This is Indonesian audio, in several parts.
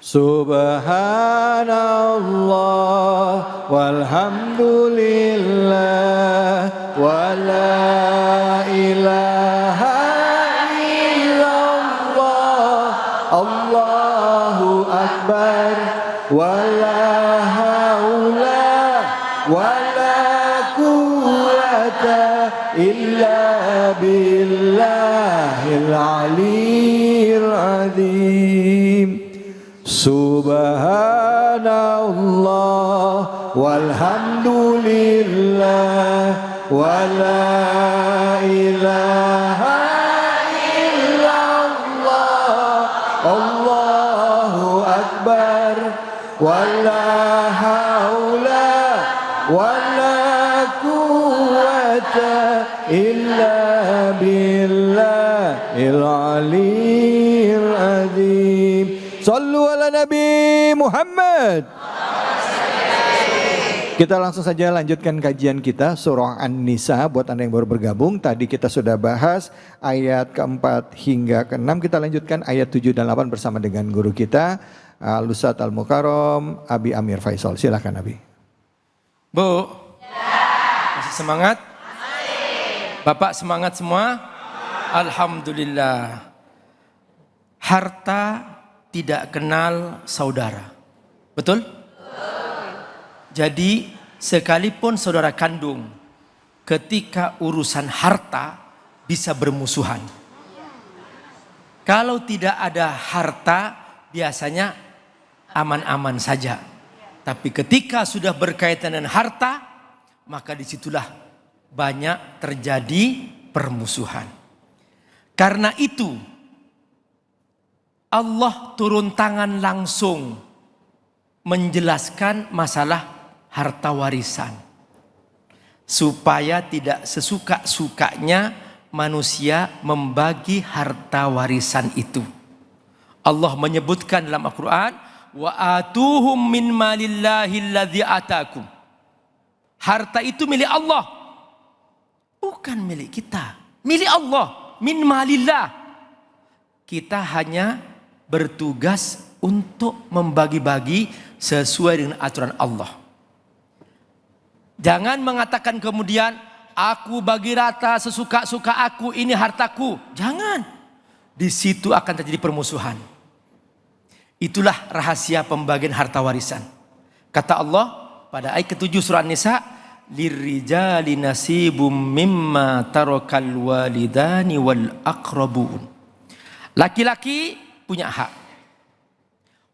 Subhanallah walhamdulillah wa la ilaha illallah Allahu akbar wa la haula wa la quwwata illa billahil aliyyil azim. Subhanallah walhamdulillah wa la ilaha illallah Allahu akbar wa la haula wa la quwwata illa billahil aliyyil azim. Sallu ala Nabi Muhammad. Kita langsung saja lanjutkan kajian kita surah An-Nisa. Buat Anda yang baru bergabung, tadi kita sudah bahas ayat keempat hingga keenam. Kita lanjutkan ayat 7 dan 8 bersama dengan guru kita Al-Ustaz Al-Mukarram Abi Amir Faisal. Silakan Abi. Bu, masih semangat? Bapak semangat semua? Alhamdulillah. Harta tidak kenal saudara. Betul? Jadi sekalipun saudara kandung, ketika urusan harta bisa bermusuhan. Kalau tidak ada harta biasanya aman-aman saja. Tapi ketika sudah berkaitan dengan harta, maka disitulah banyak terjadi permusuhan. Karena itu Allah turun tangan langsung menjelaskan masalah harta warisan. Supaya tidak sesuka-sukanya manusia membagi harta warisan itu. Allah menyebutkan dalam Al-Quran, wa atuhum min malillahi alladzi atakum. Harta itu milik Allah, bukan milik kita. Milik Allah, min malillah. Kita hanya bertugas untuk membagi-bagi sesuai dengan aturan Allah. Jangan mengatakan kemudian, aku bagi rata sesuka-suka aku, ini hartaku. Jangan. Di situ akan terjadi permusuhan. Itulah rahasia pembagian harta warisan. Kata Allah pada ayat ke-7 surah An-Nisa, lirrijali nasibum mimma tarakal walidani wal aqrabun. Laki-laki punya hak.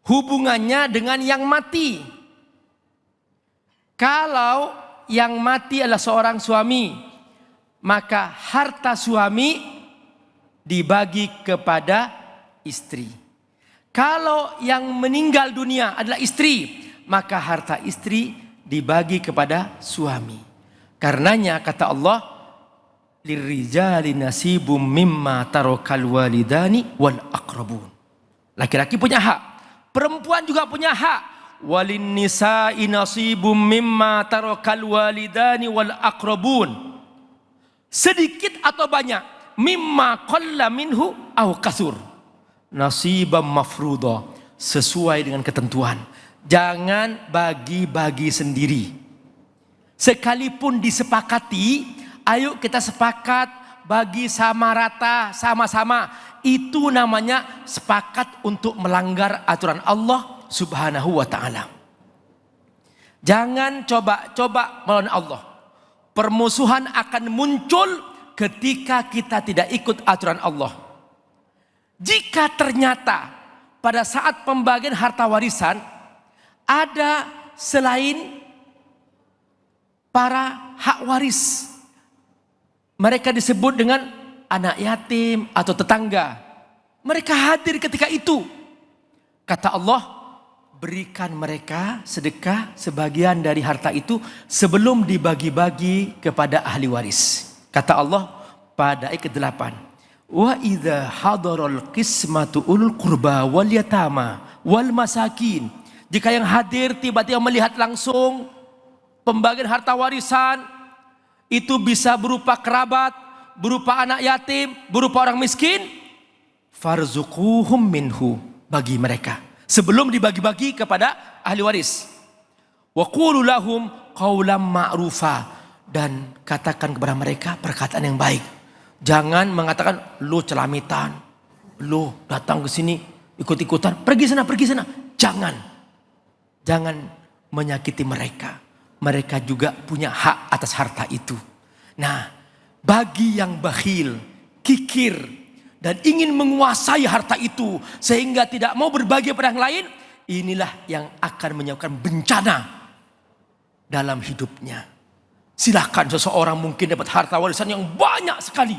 Hubungannya dengan yang mati. Kalau yang mati adalah seorang suami, maka harta suami dibagi kepada istri. Kalau yang meninggal dunia adalah istri, maka harta istri dibagi kepada suami. Karenanya kata Allah, lirrijali nasibum mimma tarakal walidani wal aqrabun. Laki-laki punya hak, perempuan juga punya hak. Walin nisa'i nasibum mimma tarakal walidani wal aqrabun. Sedikit atau banyak, mimma qalla minhu aw kasur. Nasibam mafruḍa, sesuai dengan ketentuan. Jangan bagi-bagi sendiri. Sekalipun disepakati, ayo kita sepakat bagi sama rata, sama-sama. Itu namanya sepakat untuk melanggar aturan Allah Subhanahu wa ta'ala. Jangan coba-coba melawan Allah. Permusuhan akan muncul ketika kita tidak ikut aturan Allah. Jika ternyata pada saat pembagian harta warisan ada selain para hak waris, mereka disebut dengan anak yatim atau tetangga. Mereka hadir ketika itu. Kata Allah, berikan mereka sedekah sebagian dari harta itu sebelum dibagi-bagi kepada ahli waris. Kata Allah pada ayat ke-8, wa idza hadaral qismatu ulul qurba wal yatama wal masakin. Jika yang hadir tiba-tiba melihat langsung pembagian harta warisan, itu bisa berupa kerabat, berupa anak yatim, berupa orang miskin, farzuquhum minhu, bagi mereka sebelum dibagi-bagi kepada ahli waris. Wa qulu lahum qawlan ma'rufa, dan katakan kepada mereka perkataan yang baik. Jangan mengatakan lu celamitan, lu datang ke sini ikut-ikutan, pergi sana. Jangan menyakiti mereka. Mereka juga punya hak atas harta itu. Nah, bagi yang bakhil, kikir, dan ingin menguasai harta itu sehingga tidak mau berbagi pada yang lain, inilah yang akan menyebabkan bencana dalam hidupnya. Silahkan seseorang mungkin dapat harta warisan yang banyak sekali,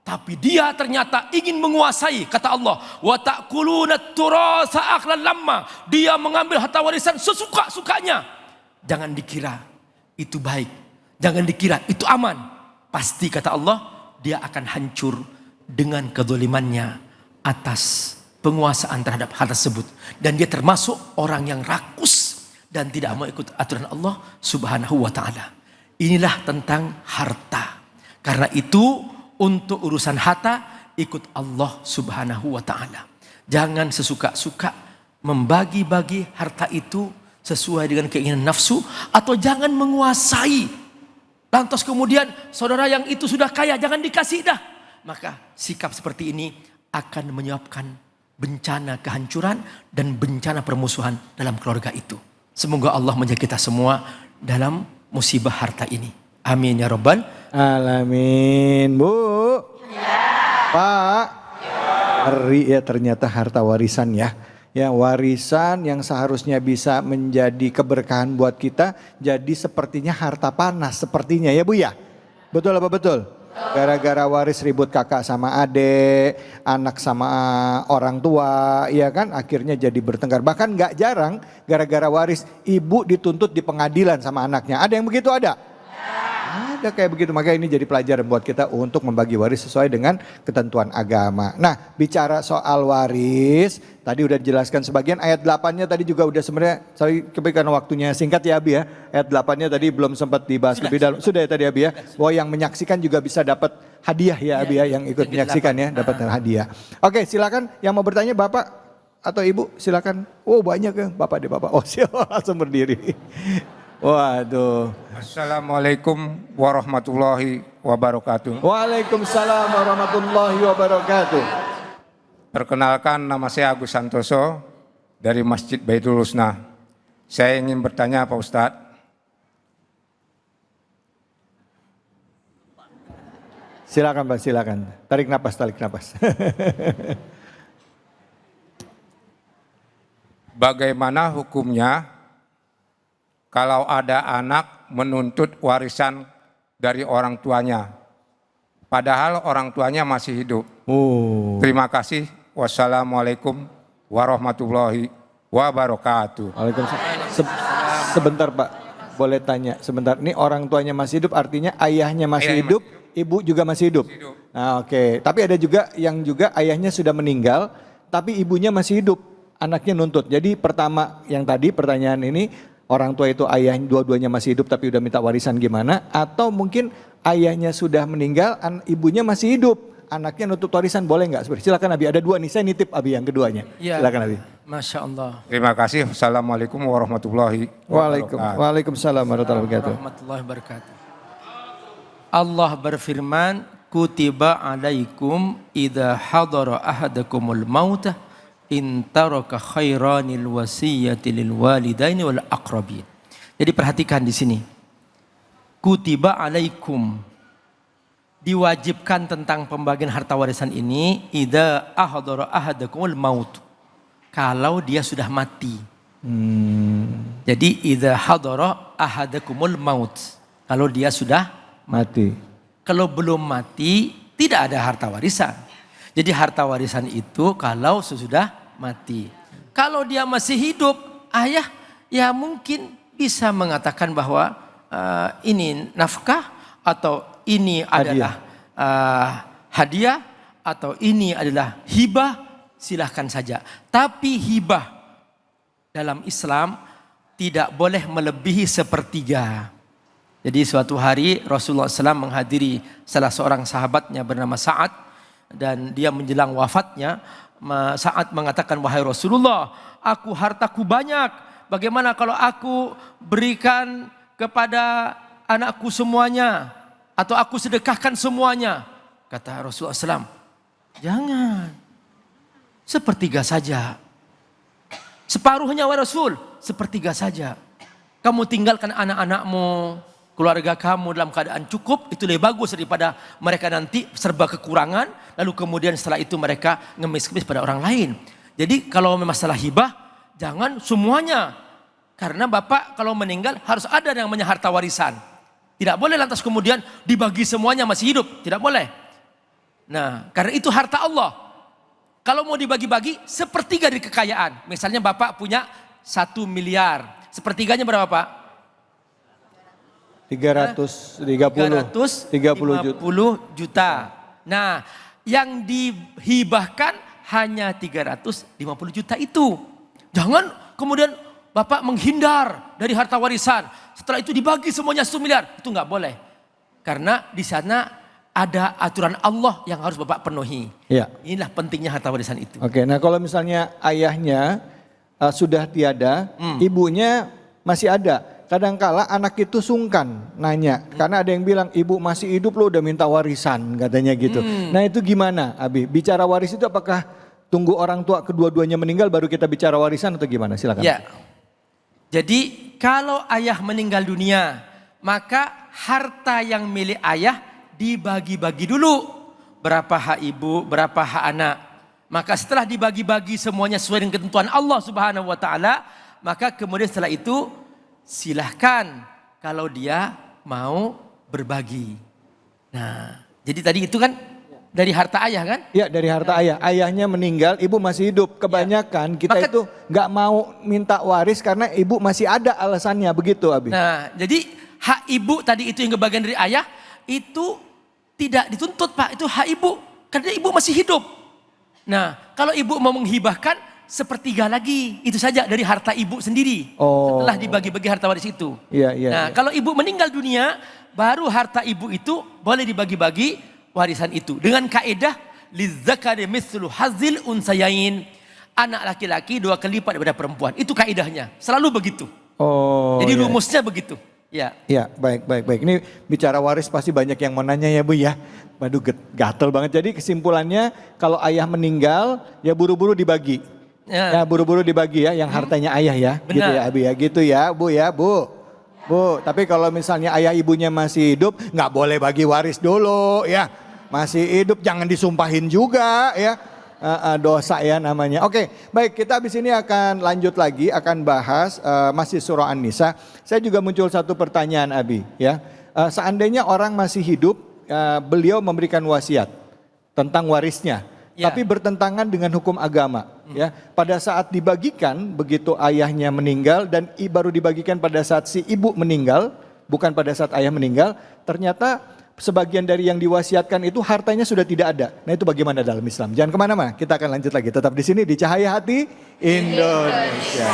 tapi dia ternyata ingin menguasai. Kata Allah, wa ta'kuluna turasa aklan lamma. Dia mengambil harta warisan sesuka-sukanya. Jangan dikira itu baik, jangan dikira itu aman. Pasti kata Allah, dia akan hancur dengan kezalimannya atas penguasaan terhadap hal tersebut. Dan dia termasuk orang yang rakus dan tidak mau ikut aturan Allah Subhanahu wa ta'ala. Inilah tentang harta. Karena itu untuk urusan harta ikut Allah Subhanahu wa ta'ala. Jangan sesuka-suka membagi-bagi harta itu sesuai dengan keinginan nafsu, atau jangan menguasai. Lantas kemudian saudara yang itu sudah kaya jangan dikasih dah. Maka sikap seperti ini akan menyebabkan bencana kehancuran dan bencana permusuhan dalam keluarga itu. Semoga Allah menjaga kita semua dalam musibah harta ini. Amin ya rabbal alamin. Bu. Ya. Pak. Ngeri ya ternyata harta warisan ya. Ya, warisan yang seharusnya bisa menjadi keberkahan buat kita, jadi sepertinya harta panas sepertinya ya Bu ya. Betul apa betul? Gara-gara waris ribut kakak sama adik, anak sama orang tua, ya kan, akhirnya jadi bertengkar. Bahkan gak jarang gara-gara waris ibu dituntut di pengadilan sama anaknya. Ada yang begitu ada? Ada kayak begitu. Makanya ini jadi pelajaran buat kita untuk membagi waris sesuai dengan ketentuan agama. Nah, bicara soal waris, tadi udah dijelaskan sebagian. Ayat 8-nya tadi juga udah sebenarnya, sorry karena waktunya singkat ya Abi ya. Ayat 8-nya tadi belum sempat dibahas lebih dalam. Sudah ya tadi Abi ya. Bahwa yang menyaksikan juga bisa dapat hadiah ya Abi ya. Yang ikut menyaksikan ya, dapat hadiah. Oke, silakan yang mau bertanya Bapak atau Ibu silakan. Oh banyak ya Bapak deh Bapak. Oh siapa langsung berdiri. Waduh. Assalamualaikum warahmatullahi wabarakatuh. Waalaikumsalam warahmatullahi wabarakatuh. Perkenalkan, nama saya Agus Santoso dari Masjid Baitul Husna. Saya ingin bertanya Pak Ustadz. Silakan Pak, silakan. Tarik napas. Bagaimana hukumnya kalau ada anak menuntut warisan dari orang tuanya, padahal orang tuanya masih hidup? Terima kasih. Wassalamualaikum warahmatullahi wabarakatuh. Waalaikumsalam. Sebentar Pak, boleh tanya sebentar. Ini orang tuanya masih hidup, artinya ayahnya masih hidup, ibu juga masih hidup. Nah, oke. Tapi ada juga yang juga ayahnya sudah meninggal, tapi ibunya masih hidup, anaknya nuntut. Jadi pertama yang tadi pertanyaan ini, orang tua itu ayah dua-duanya masih hidup tapi udah minta warisan gimana? Atau mungkin ayahnya sudah meninggal, ibunya masih hidup, anaknya nuntut warisan, boleh nggak? Silakan Abi, ada dua nih, saya nitip Abi yang keduanya. Ya, silakan Abi. Masya Allah. Terima kasih. Assalamualaikum warahmatullahi wabarakatuh. Waalaikumsalam warahmatullahi wabarakatuh. Allah berfirman, kutiba alaikum idza hadara ahadakumul mautah in taraka khairanil wasiyati lil walidaini wal aqrabin. Jadi perhatikan di sini. Kutiba alaikum, diwajibkan tentang pembagian harta warisan ini idza ahdara ahadakumul maut, kalau dia sudah mati. Jadi idza hadara ahadakumul maut, kalau dia sudah mati. Kalau belum mati tidak ada harta warisan. Jadi harta warisan itu kalau sesudah mati. Kalau dia masih hidup, ayah ya mungkin bisa mengatakan bahwa ini nafkah, atau ini adalah hadiah, atau ini adalah hibah, silahkan saja. Tapi hibah dalam Islam tidak boleh melebihi sepertiga. Jadi suatu hari Rasulullah SAW menghadiri salah seorang sahabatnya bernama Sa'ad, dan dia menjelang wafatnya, Sa'ad mengatakan, wahai Rasulullah, aku hartaku banyak. Bagaimana kalau aku berikan kepada anakku semuanya? Atau aku sedekahkan semuanya? Kata Rasulullah SAW, jangan. Sepertiga saja. Separuhnya wahai Rasul, sepertiga saja. Kamu tinggalkan anak-anakmu, keluarga kamu dalam keadaan cukup, itu lebih bagus daripada mereka nanti serba kekurangan, lalu kemudian setelah itu mereka ngemis-ngemis pada orang lain. Jadi kalau masalah hibah, jangan semuanya. Karena bapak kalau meninggal harus ada yang namanya harta warisan. Tidak boleh lantas kemudian dibagi semuanya masih hidup, tidak boleh. Nah, karena itu harta Allah. Kalau mau dibagi-bagi, sepertiga dari kekayaan. Misalnya bapak punya 1 miliar, sepertiganya berapa Pak? 350 juta. Nah, yang dihibahkan hanya 350 juta itu. Jangan kemudian bapak menghindar dari harta warisan. Setelah itu dibagi semuanya 1 miliar. Itu nggak boleh. Karena di sana ada aturan Allah yang harus bapak penuhi. Ya. Inilah pentingnya harta warisan itu. Oke, nah kalau misalnya ayahnya sudah tiada, ibunya masih ada. Kadangkala anak itu sungkan nanya, karena ada yang bilang ibu masih hidup lo udah minta warisan katanya gitu. Nah itu gimana Abi? Bicara waris itu apakah tunggu orang tua kedua-duanya meninggal baru kita bicara warisan atau gimana? Silakan. Ya. Jadi kalau ayah meninggal dunia, maka harta yang milik ayah dibagi-bagi dulu. Berapa hak ibu, berapa hak anak. Maka setelah dibagi-bagi semuanya sesuai dengan ketentuan Allah Subhanahu wa taala, maka kemudian setelah itu silahkan kalau dia mau berbagi. Nah, jadi tadi itu kan dari harta ayah kan? Ya dari harta ayah. Ayahnya meninggal, ibu masih hidup. Kebanyakan kita Maka, itu nggak mau minta waris karena ibu masih ada alasannya begitu Abi. Nah, jadi hak ibu tadi itu yang kebagian dari ayah itu tidak dituntut Pak, itu hak ibu karena ibu masih hidup. Nah, kalau ibu mau menghibahkan sepertiga lagi, itu saja dari harta ibu sendiri. Setelah dibagi-bagi harta waris itu. Nah, kalau ibu meninggal dunia, baru harta ibu itu boleh dibagi-bagi warisan itu. Dengan kaedah lizzakari mithlu hazil unsayain. Anak laki-laki 2 kali lipat daripada perempuan. Itu kaedahnya. Selalu begitu. Jadi rumusnya begitu. Ya. Ya, baik. Ini bicara waris pasti banyak yang mau nanya ya Bu ya. Waduh gatel banget. Jadi kesimpulannya kalau ayah meninggal ya buru-buru dibagi. Ya buru-buru dibagi ya yang hartanya ayah ya. Benar. Gitu ya Abi ya. Gitu ya Bu ya Bu. Bu, tapi kalau misalnya ayah ibunya masih hidup nggak boleh bagi waris dulu ya. Masih hidup jangan disumpahin juga ya. Dosa ya namanya. Oke, baik kita habis ini akan lanjut lagi, akan bahas masih surah An-Nisa. Saya juga muncul satu pertanyaan Abi ya. Seandainya orang masih hidup, beliau memberikan wasiat tentang warisnya. Ya. Tapi bertentangan dengan hukum agama. Ya, pada saat dibagikan begitu ayahnya meninggal dan baru dibagikan pada saat si ibu meninggal, bukan pada saat ayah meninggal, ternyata sebagian dari yang diwasiatkan itu hartanya sudah tidak ada. Nah itu bagaimana dalam Islam? Jangan kemana-mana, kita akan lanjut lagi. Tetap di sini di Cahaya Hati Indonesia.